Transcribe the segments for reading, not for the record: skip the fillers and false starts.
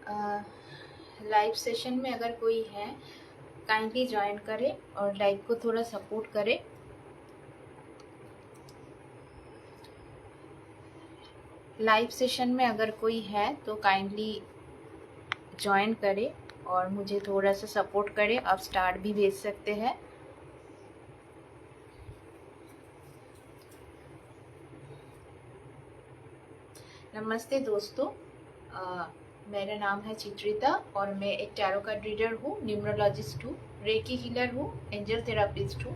Live session में अगर कोई है काइंडली ज्वाइन करे और लाइव को थोड़ा सपोर्ट करे। लाइव सेशन में अगर कोई है तो काइंडली ज्वाइन करे और मुझे थोड़ा सा सपोर्ट करे। आप स्टार भी भेज सकते हैं। नमस्ते दोस्तों, मेरा नाम है चित्रिता और मैं एक टैरो कार्ड रीडर हूँ, न्यूमरोलॉजिस्ट हूँ, रेकी हीलर हूँ, एंजल थेरापिस्ट हूँ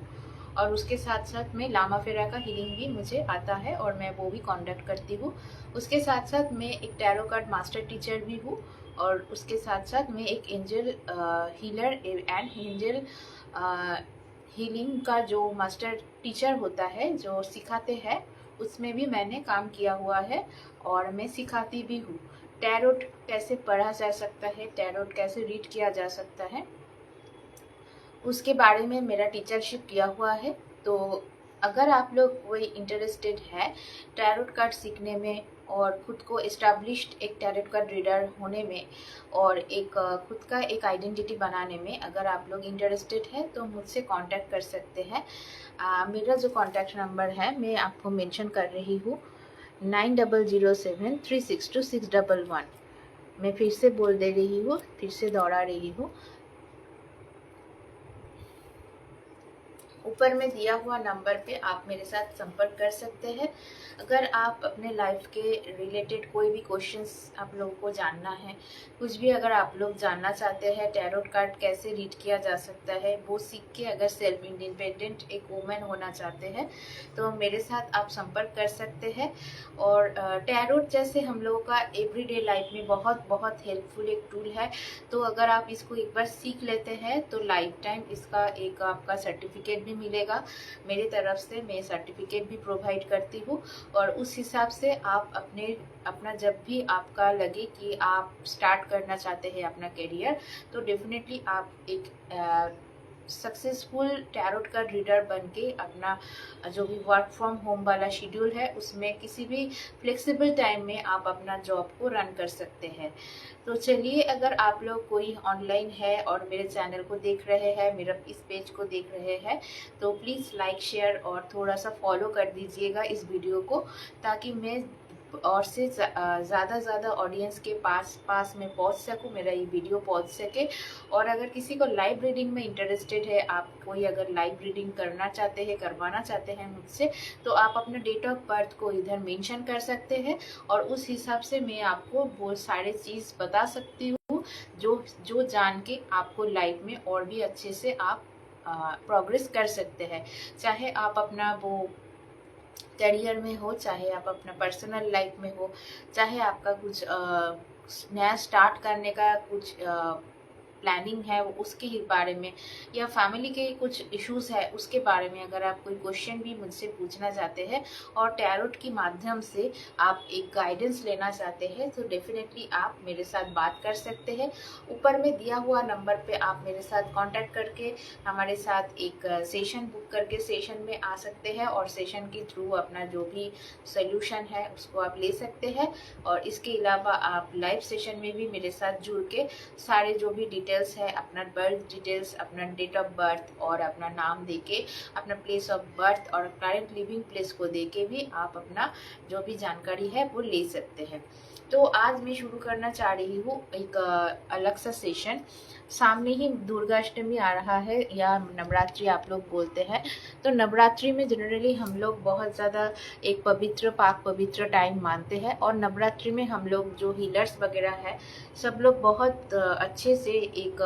और उसके साथ साथ मैं लामा फेरा का हीलिंग भी मुझे आता है और मैं वो भी कंडक्ट करती हूँ। उसके साथ साथ मैं एक टैरो कार्ड मास्टर टीचर भी हूँ और उसके साथ साथ मैं एक angel healer and angel healing का जो मास्टर टीचर होता है जो सिखाते हैं उसमें भी मैंने काम किया हुआ है और मैं सिखाती भी हूँ। टैरोट कैसे पढ़ा जा सकता है, टैरोट कैसे रीड किया जा सकता है, उसके बारे में मेरा टीचरशिप किया हुआ है। तो अगर आप लोग कोई इंटरेस्टेड है टैरोट कार्ड सीखने में और खुद को एस्टैब्लिश्ड एक टैरोट कार्ड रीडर होने में और एक खुद का एक आइडेंटिटी बनाने में अगर आप लोग इंटरेस्टेड है तो मुझसे कांटेक्ट कर सकते हैं। मेरा जो कांटेक्ट नंबर है मैं आपको मेंशन कर रही हूँ, 9007362611। मैं फिर से बोल दे रही हूँ, फिर से दोहरा रही हूँ। ऊपर में दिया हुआ नंबर पे आप मेरे साथ संपर्क कर सकते हैं। अगर आप अपने लाइफ के रिलेटेड कोई भी क्वेश्चंस आप लोगों को जानना है, कुछ भी अगर आप लोग जानना चाहते हैं, टैरोट कार्ड कैसे रीड किया जा सकता है वो सीख के अगर सेल्फ इंडिपेंडेंट एक वुमेन होना चाहते हैं तो मेरे साथ आप संपर्क कर सकते हैं। और टैरोट जैसे हम लोगों का एवरीडे लाइफ में बहुत बहुत हेल्पफुल एक टूल है। तो अगर आप इसको एक बार सीख लेते हैं तो लाइफ टाइम इसका एक आपका सर्टिफिकेट भी मिलेगा। मेरी तरफ से मैं सर्टिफिकेट भी प्रोवाइड करती हूँ और उस हिसाब से आप अपना जब भी आपका लगे कि आप स्टार्ट करना चाहते हैं अपना करियर तो डेफिनेटली आप एक सक्सेसफुल टैरोट का रीडर बन के अपना जो भी वर्क फ्रॉम होम वाला शेड्यूल है उसमें किसी भी फ्लेक्सिबल टाइम में आप अपना जॉब को रन कर सकते हैं। तो चलिए, अगर आप लोग कोई ऑनलाइन है और मेरे चैनल को देख रहे हैं, मेरा इस पेज को देख रहे हैं तो प्लीज़ लाइक शेयर और थोड़ा सा फॉलो कर दीजिएगा इस वीडियो को, ताकि मैं और से ज़्यादा ऑडियंस के पास में पहुंच सकूं, मेरा ये वीडियो पहुंच सके। और अगर किसी को लाइव रीडिंग में इंटरेस्टेड है, आप कोई अगर लाइव रीडिंग करना चाहते हैं, करवाना चाहते हैं मुझसे, तो आप अपना डेट ऑफ बर्थ को इधर मेंशन कर सकते हैं और उस हिसाब से मैं आपको वो सारे चीज़ बता सकती हूँ जो जो जान के आपको लाइफ में और भी अच्छे से आप प्रोग्रेस कर सकते हैं। चाहे आप अपना वो करियर में हो, चाहे आप अपना पर्सनल लाइफ में हो, चाहे आपका कुछ नया स्टार्ट करने का कुछ प्लानिंग है उसके ही बारे में, या फैमिली के कुछ इश्यूज है उसके बारे में अगर आप कोई क्वेश्चन भी मुझसे पूछना चाहते हैं और टैरोट के माध्यम से आप एक गाइडेंस लेना चाहते हैं तो डेफिनेटली आप मेरे साथ बात कर सकते हैं। ऊपर में दिया हुआ नंबर पे आप मेरे साथ कांटेक्ट करके हमारे साथ एक सेशन बुक करके सेशन में आ सकते हैं और सेशन के थ्रू अपना जो भी सोल्यूशन है उसको आप ले सकते हैं। और इसके अलावा आप लाइव सेशन में भी मेरे साथ जुड़ के सारे जो भी डिटेल्स है, अपना बर्थ डिटेल्स, अपना डेट ऑफ बर्थ और अपना नाम देके, अपना प्लेस ऑफ बर्थ और करंट लिविंग प्लेस को देके भी आप अपना जो भी जानकारी है वो ले सकते हैं। तो आज मैं शुरू करना चाह रही हूँ एक अलग सा सेशन। सामने ही दुर्गाष्टमी आ रहा है या नवरात्रि आप लोग बोलते हैं। तो नवरात्रि में जनरली हम लोग बहुत ज़्यादा एक पवित्र पाक पवित्र टाइम मानते हैं और नवरात्रि में हम लोग जो हीलर्स वगैरह है सब लोग बहुत अच्छे से एक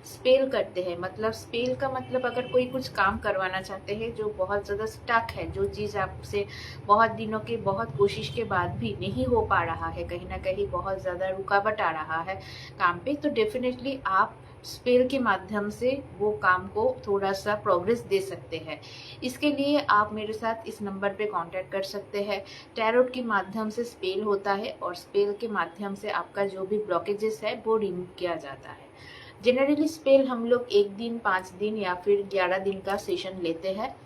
स्पेल करते हैं। मतलब स्पेल का मतलब अगर कोई कुछ काम करवाना चाहते हैं जो बहुत ज़्यादा स्टक है, जो चीज़ आपसे बहुत दिनों के बहुत कोशिश के बाद भी नहीं हो पा रहा है, कहीं ना कहीं बहुत ज़्यादा रुकावट आ रहा है काम पे, तो डेफिनेटली आप स्पेल के माध्यम से वो काम को थोड़ा सा प्रोग्रेस दे सकते हैं। इसके लिए आप मेरे साथ इस नंबर पे कांटेक्ट कर सकते हैं। टैरोट के माध्यम से स्पेल होता है और स्पेल के माध्यम से आपका जो भी ब्लॉकेजेस है वो रिमूव किया जाता है। जनरली स्पेल हम लोग 1 दिन, 5 दिन या फिर 11 दिन का सेशन लेते हैं।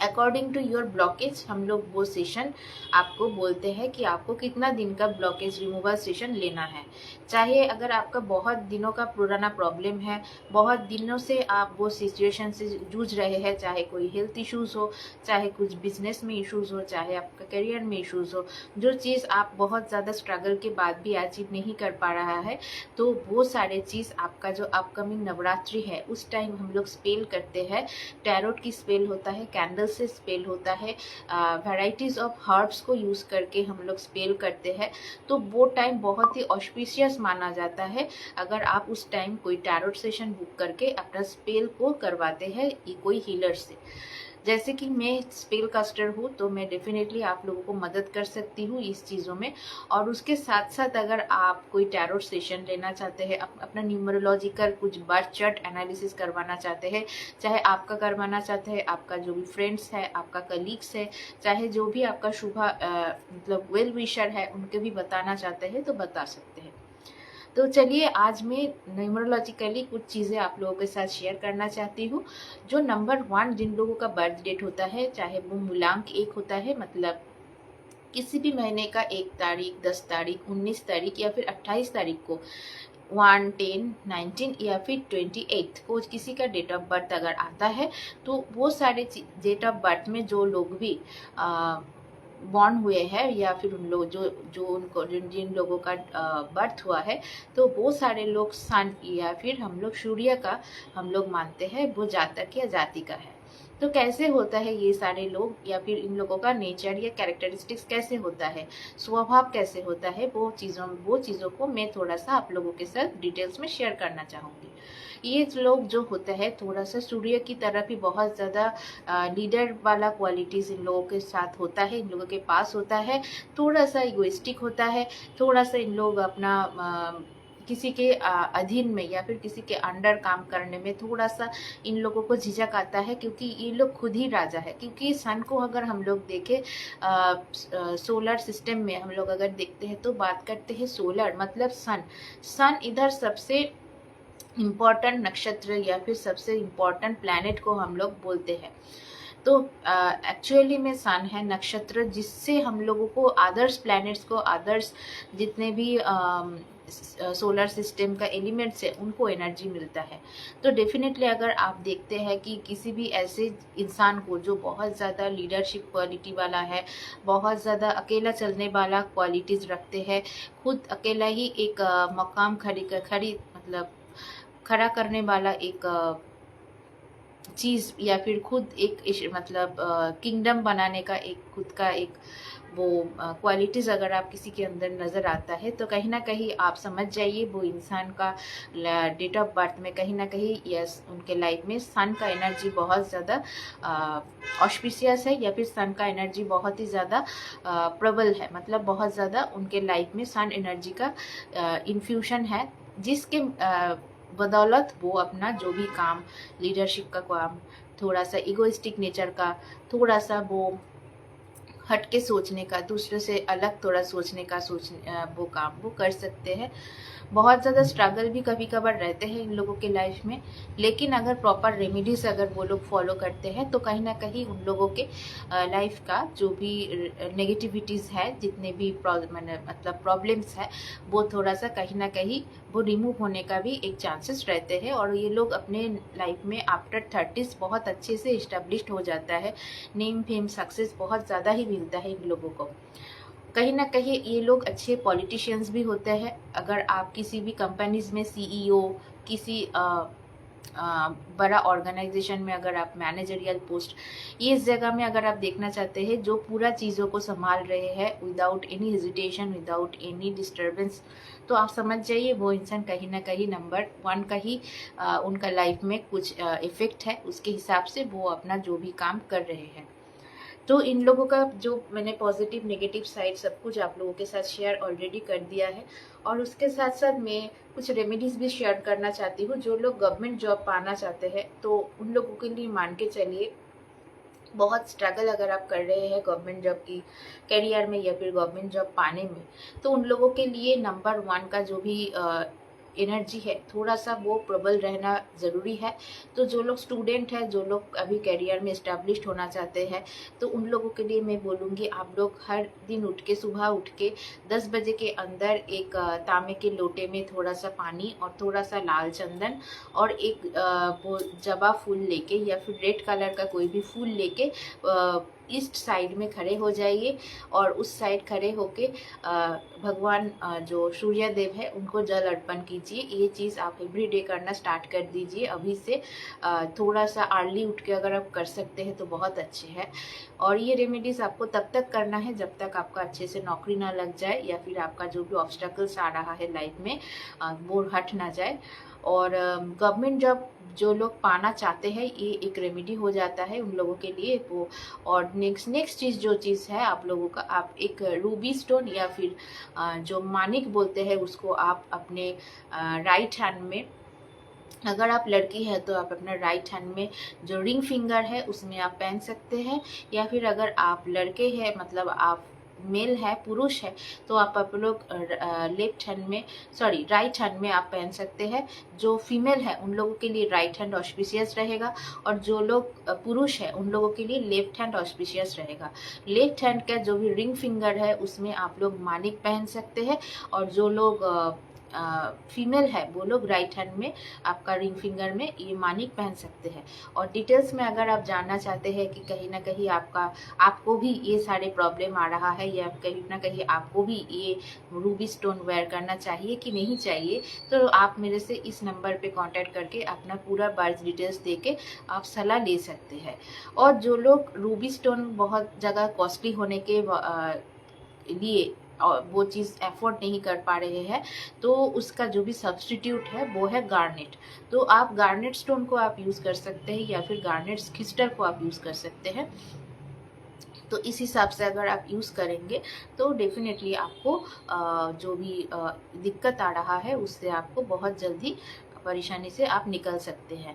अकॉर्डिंग टू योर ब्लॉकेज हम लोग वो सेशन आपको बोलते हैं कि आपको कितना दिन का ब्लॉकेज रिमूवल सेशन लेना है। चाहे अगर आपका बहुत दिनों का पुराना प्रॉब्लम है, बहुत दिनों से आप वो सिचुएशन से जूझ रहे हैं, चाहे कोई हेल्थ इश्यूज़ हो, चाहे कुछ बिजनेस में इश्यूज़ हो, चाहे आपका करियर में इश्यूज़ हो, जो चीज़ आप बहुत ज़्यादा स्ट्रगल के बाद भी अचीव नहीं कर पा रहा है, तो वो सारे चीज़ आपका जो अपकमिंग नवरात्रि है उस टाइम हम लोग स्पेल करते हैं। टैरोट की स्पेल होता है, कैंडल से स्पेल होता है, वैराइटीज़ ऑफ हर्ब्स को यूज़ करके हम लोग स्पेल करते हैं। तो वो टाइम बहुत ही ऑस्पिशियस माना जाता है अगर आप उस टाइम कोई टैरोट सेशन बुक करके अपना स्पेल को करवाते हैं कोई हीलर से। जैसे कि मैं स्पेल कास्टर हूँ, तो मैं डेफिनेटली आप लोगों को मदद कर सकती हूँ इस चीज़ों में। और उसके साथ साथ अगर आप कोई टैरोट सेशन लेना चाहते हैं, अपना न्यूमरोलॉजिकल कुछ बर्थ चार्ट एनालिसिस करवाना चाहते हैं, चाहे आपका करवाना चाहते हैं, आपका जो भी फ्रेंड्स है, आपका कलीग्स है, चाहे जो भी आपका शुभ मतलब वेल विशर है, उनके भी बताना चाहते हैं तो बता सकते हैं। तो चलिए आज मैं न्यूमरोलॉजिकली कुछ चीज़ें आप लोगों के साथ शेयर करना चाहती हूँ। जो नंबर 1 जिन लोगों का बर्थ डेट होता है, चाहे वो मूलांक 1 होता है, मतलब किसी भी महीने का 1 तारीख, 10 तारीख, 19 तारीख या फिर 28 तारीख को 1, 10, 19 या फिर 28 को किसी का डेट ऑफ बर्थ अगर आता है, तो वो सारे डेट ऑफ बर्थ में जो लोग भी बॉर्न हुए हैं या फिर उन लोग जो उनको जिन लोगों का बर्थ हुआ है, तो वो सारे लोग सन या फिर हम लोग सूर्य का हम लोग मानते हैं वो जातक या जाति का है। तो कैसे होता है ये सारे लोग, या फिर इन लोगों का नेचर या कैरेक्टरिस्टिक्स कैसे होता है, स्वभाव कैसे होता है, वो चीज़ों को मैं थोड़ा सा आप लोगों के साथ डिटेल्स में शेयर करना चाहूँगी। ये लोग जो होता है थोड़ा सा सूर्य की तरफ ही बहुत ज़्यादा लीडर वाला क्वालिटीज़ इन लोगों के साथ होता है, इन लोगों के पास होता है। थोड़ा सा इगोइस्टिक होता है, थोड़ा सा इन लोग अपना किसी के अधीन में या फिर किसी के अंडर काम करने में थोड़ा सा इन लोगों को झिझक आता है, क्योंकि ये लोग खुद ही राजा है। क्योंकि सन को अगर हम लोग देखें सोलर सिस्टम में हम लोग अगर देखते हैं तो बात करते हैं सोलर मतलब सन इधर सबसे इम्पॉर्टेंट नक्षत्र या फिर सबसे इम्पॉर्टेंट प्लैनेट को हम लोग बोलते हैं। तो एक्चुअली में सन है नक्षत्र जिससे हम लोगों को अदर्स प्लैनेट्स को, अदर्स जितने भी सोलर सिस्टम का एलिमेंट्स है उनको एनर्जी मिलता है। तो डेफिनेटली अगर आप देखते हैं कि किसी भी ऐसे इंसान को जो बहुत ज़्यादा लीडरशिप क्वालिटी वाला है, बहुत ज़्यादा अकेला चलने वाला क्वालिटीज़ रखते हैं, खुद अकेला ही एक मकाम खड़ी मतलब खड़ा करने वाला एक चीज़, या फिर खुद एक मतलब किंगडम बनाने का एक खुद का एक वो क्वालिटीज़ अगर आप किसी के अंदर नज़र आता है, तो कहीं ना कहीं आप समझ जाइए वो इंसान का डेट ऑफ बर्थ में कहीं ना कहीं यस उनके लाइफ में सन का एनर्जी बहुत ज़्यादा ऑस्पिशियस है, या फिर सन का एनर्जी बहुत ही ज़्यादा प्रबल है, मतलब बहुत ज़्यादा उनके लाइफ में सन एनर्जी का इन्फ्यूशन है, जिसके बदौलत वो अपना जो भी काम, लीडरशिप का काम, थोड़ा सा इगोइस्टिक नेचर का, थोड़ा सा वो हट के सोचने का, दूसरे से अलग थोड़ा सोचने का वो काम वो कर सकते हैं। बहुत ज़्यादा स्ट्रगल भी कभी कभार रहते हैं इन लोगों के लाइफ में, लेकिन अगर प्रॉपर रेमेडीज अगर वो लोग फॉलो करते हैं तो कहीं ना कहीं उन लोगों के लाइफ का जो भी नेगेटिविटीज़ है, जितने भी मतलब प्रॉब्लम्स है, वो थोड़ा सा कहीं ना कहीं वो रिमूव होने का भी एक चांसेस रहते हैं। और ये लोग अपने लाइफ में आफ्टर 30s बहुत अच्छे से इस्टेब्लिश्ड हो जाता है, नेम फेम सक्सेस बहुत ज़्यादा ही मिलता है इन लोगों को। कहीं ना कहीं ये लोग अच्छे पॉलिटिशियंस भी होते हैं। अगर आप किसी भी कंपनीज में सीईओ, किसी बड़ा ऑर्गेनाइजेशन में अगर आप मैनेजरियल पोस्ट, ये इस जगह में अगर आप देखना चाहते हैं जो पूरा चीज़ों को संभाल रहे हैं without any hesitation, without any disturbance, तो आप समझ जाइए वो इंसान कहीं ना कहीं नंबर 1 का ही उनका लाइफ में कुछ इफेक्ट है, उसके हिसाब से वो अपना जो भी काम कर रहे हैं। तो इन लोगों का जो मैंने पॉजिटिव नेगेटिव साइड सब कुछ आप लोगों के साथ शेयर ऑलरेडी कर दिया है। और उसके साथ साथ मैं कुछ रेमेडीज़ भी शेयर करना चाहती हूँ। जो लोग गवर्नमेंट जॉब पाना चाहते हैं तो उन लोगों के लिए मान के चलिए, बहुत स्ट्रगल अगर आप कर रहे हैं गवर्नमेंट जॉब की करियर में या फिर गवर्नमेंट जॉब पाने में, तो उन लोगों के लिए नंबर 1 का जो भी एनर्जी है थोड़ा सा वो प्रबल रहना ज़रूरी है। तो जो लोग स्टूडेंट हैं, जो लोग अभी करियर में इस्टेब्लिश्ड होना चाहते हैं, तो उन लोगों के लिए मैं बोलूँगी आप लोग हर दिन सुबह उठ के 10 बजे के अंदर एक तांबे के लोटे में थोड़ा सा पानी और थोड़ा सा लाल चंदन और एक वो जबा फूल लेके या फिर रेड कलर का कोई भी फूल लेके ईस्ट साइड में खड़े हो जाइए और उस साइड खड़े होके भगवान जो सूर्य देव है उनको जल अर्पण कीजिए। ये चीज़ आप एवरी डे करना स्टार्ट कर दीजिए अभी से। थोड़ा सा अर्ली उठ के अगर आप कर सकते हैं तो बहुत अच्छे है। और ये रेमेडीज़ आपको तब तक करना है जब तक आपका अच्छे से नौकरी ना लग जाए या फिर आपका जो भी ऑब्स्टेकल्स आ रहा है लाइफ में वो हट ना जाए। और गवर्नमेंट जॉब जो लोग पाना चाहते हैं ये एक रेमेडी हो जाता है उन लोगों के लिए वो। और नेक्स्ट चीज़ जो चीज़ है आप लोगों का, आप एक रूबी स्टोन या फिर जो मानिक बोलते हैं उसको आप अपने राइट हैंड में, अगर आप लड़की है तो आप अपना राइट हैंड में जो रिंग फिंगर है उसमें आप पहन सकते हैं। या फिर अगर आप लड़के हैं मतलब आप मेल है, पुरुष है, तो आप लोग लेफ्ट हैंड में राइट हैंड में आप पहन सकते हैं। जो फीमेल है उन लोगों के लिए राइट हैंड ऑस्पिशियस रहेगा और जो लोग पुरुष है उन लोगों के लिए लेफ्ट हैंड ऑस्पिशियस रहेगा। लेफ्ट हैंड का जो भी रिंग फिंगर है उसमें आप लोग मानिक पहन सकते हैं और जो लोग फीमेल है वो लोग राइट हैंड में आपका रिंग फिंगर में ये मानिक पहन सकते हैं। और डिटेल्स में अगर आप जानना चाहते हैं कि कहीं ना कहीं आपको भी ये सारे प्रॉब्लम आ रहा है या कहीं ना कहीं आपको भी ये रूबी स्टोन वेयर करना चाहिए कि नहीं चाहिए, तो आप मेरे से इस नंबर पे कांटेक्ट करके अपना पूरा बर्थ डिटेल्स देके आप सलाह ले सकते हैं। और जो लोग रूबी स्टोन बहुत ज़्यादा कॉस्टली होने के लिए और वो चीज़ एफोर्ड नहीं कर पा रहे हैं तो उसका जो भी सब्स्टिट्यूट है वो है गार्नेट। तो आप गार्नेट स्टोन को आप यूज़ कर सकते हैं या फिर गार्नेट क्रिस्टल को आप यूज़ कर सकते हैं। तो इस हिसाब से अगर आप यूज़ करेंगे तो डेफिनेटली आपको जो भी दिक्कत आ रहा है उससे आपको बहुत जल्दी परेशानी से आप निकल सकते हैं।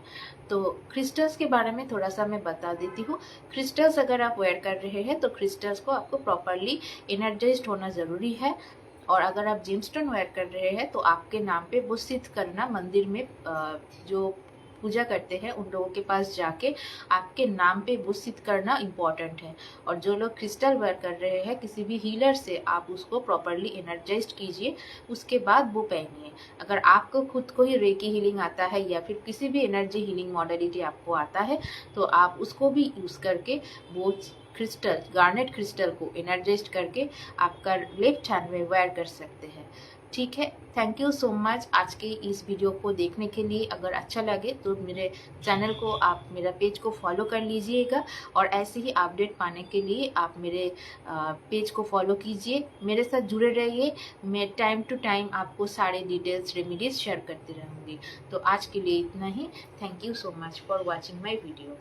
तो क्रिस्टल्स के बारे में थोड़ा सा मैं बता देती हूँ। क्रिस्टल्स अगर आप वेयर कर रहे हैं तो क्रिस्टल्स को आपको प्रॉपरली एनर्जाइज्ड होना ज़रूरी है। और अगर आप जेमस्टोन वेयर कर रहे हैं तो आपके नाम पे वो सिद्ध करना मंदिर में जो पूजा करते हैं उन लोगों के पास जाके आपके नाम पे वो सिद्ध करना इम्पॉर्टेंट है। और जो लोग क्रिस्टल वेयर कर रहे हैं किसी भी हीलर से आप उसको प्रॉपरली एनर्जाइज्ड कीजिए, उसके बाद वो पहनिए। अगर आपको खुद को ही रेकी हीलिंग आता है या फिर किसी भी एनर्जी हीलिंग मॉडलिटी आपको आता है तो आप उसको भी यूज़ करके वो क्रिस्टल गार्नेट क्रिस्टल को एनर्जाइज्ड करके आपका लेफ्ट हैंड में वेयर कर सकते हैं। ठीक है, थैंक यू सो मच आज के इस वीडियो को देखने के लिए। अगर अच्छा लगे तो मेरे चैनल को आप मेरा पेज को फॉलो कर लीजिएगा और ऐसे ही अपडेट पाने के लिए आप मेरे पेज को फॉलो कीजिए, मेरे साथ जुड़े रहिए। मैं टाइम टू टाइम आपको सारे डिटेल्स रेमेडीज शेयर करती रहूँगी। तो आज के लिए इतना ही। Thank you so much for watching my video.